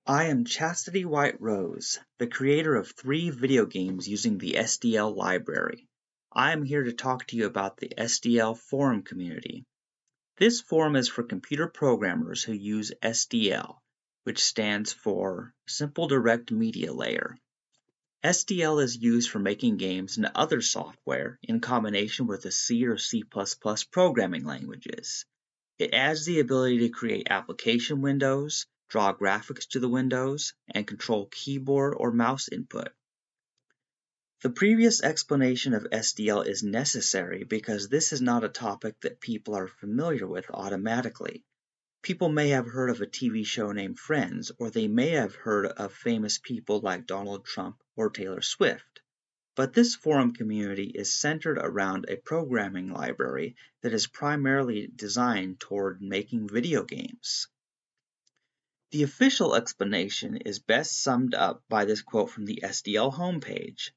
I am Chastity White Rose, the creator of 3 video games using the SDL library. I am here to talk to you about the SDL Forum community. This forum is for computer programmers who use SDL, which stands for Simple Directmedia Layer. SDL is used for making games and other software in combination with the C or C++ programming languages. It adds the ability to create application windows, draw graphics to the windows, and control keyboard or mouse input. The previous explanation of SDL is necessary because this is not a topic that people are familiar with automatically. People may have heard of a TV show named Friends, or they may have heard of famous people like Donald Trump or Taylor Swift. But this forum community is centered around a programming library that is primarily designed toward making video games. The official explanation is best summed up by this quote from the SDL homepage.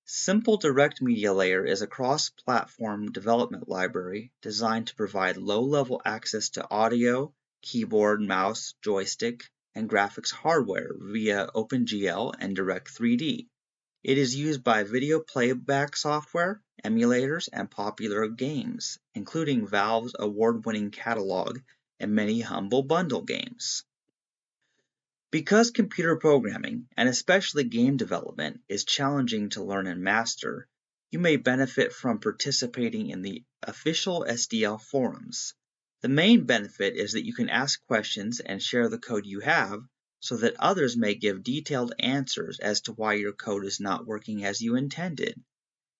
Simple Directmedia Layer is a cross-platform development library designed to provide low-level access to audio, keyboard, mouse, joystick, and graphics hardware via OpenGL and Direct3D. It is used by video playback software, emulators, and popular games, including Valve's award-winning catalog and many Humble Bundle games. Because computer programming, and especially game development, is challenging to learn and master, you may benefit from participating in the official SDL forums. The main benefit is that you can ask questions and share the code you have, so that others may give detailed answers as to why your code is not working as you intended.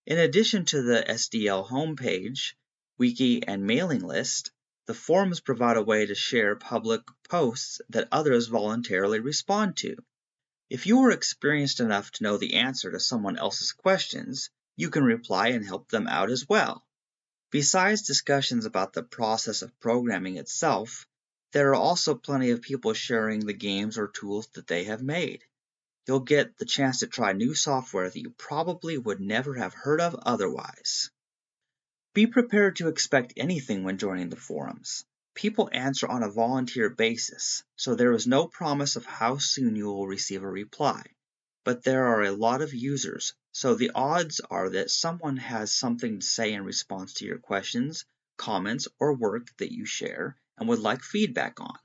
In addition to the SDL homepage, wiki, and mailing list, the forums provide a way to share public posts that others voluntarily respond to. If you are experienced enough to know the answer to someone else's questions, you can reply and help them out as well. Besides discussions about the process of programming itself, there are also plenty of people sharing the games or tools that they have made. You'll get the chance to try new software that you probably would never have heard of otherwise. Be prepared to expect anything when joining the forums. People answer on a volunteer basis, so there is no promise of how soon you will receive a reply. But there are a lot of users, so the odds are that someone has something to say in response to your questions, comments, or work that you share and would like feedback on.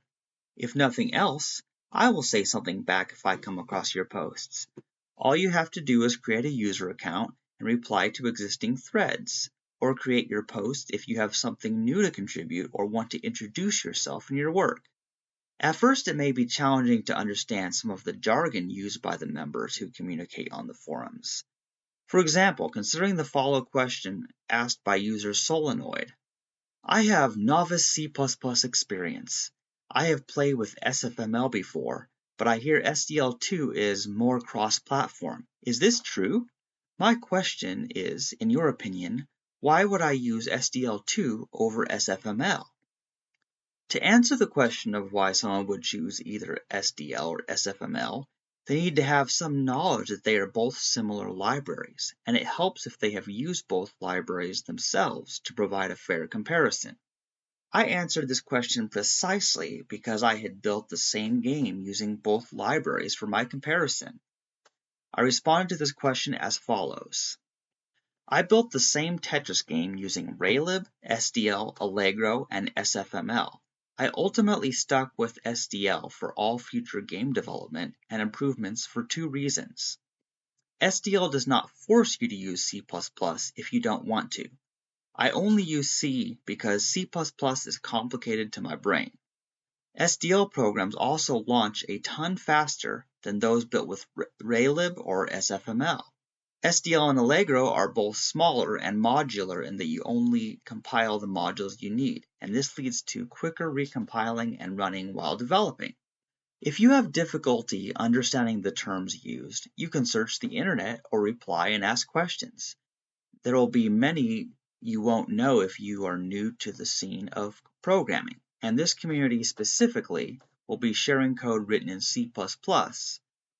If nothing else, I will say something back if I come across your posts. All you have to do is create a user account and reply to existing threads, or create your post if you have something new to contribute or want to introduce yourself and your work. At first, it may be challenging to understand some of the jargon used by the members who communicate on the forums. For example, considering the follow question asked by user Solenoid. I have novice C++ experience. I have played with SFML before, but I hear SDL2 is more cross-platform. Is this true? My question is, in your opinion, why would I use SDL2 over SFML? To answer the question of why someone would choose either SDL or SFML, they need to have some knowledge that they are both similar libraries, and it helps if they have used both libraries themselves to provide a fair comparison. I answered this question precisely because I had built the same game using both libraries for my comparison. I responded to this question as follows. I built the same Tetris game using Raylib, SDL, Allegro, and SFML. I ultimately stuck with SDL for all future game development and improvements for 2 reasons. SDL does not force you to use C++ if you don't want to. I only use C because C++ is complicated to my brain. SDL programs also launch a ton faster than those built with Raylib or SFML. SDL and Allegro are both smaller and modular in that you only compile the modules you need, and this leads to quicker recompiling and running while developing. If you have difficulty understanding the terms used, you can search the internet or reply and ask questions. There will be many you won't know if you are new to the scene of programming, and this community specifically will be sharing code written in C++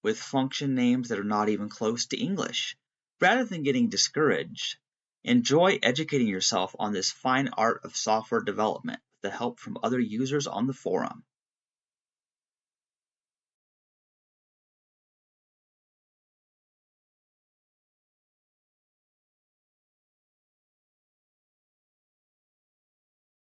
with function names that are not even close to English. Rather than getting discouraged, enjoy educating yourself on this fine art of software development with the help from other users on the forum.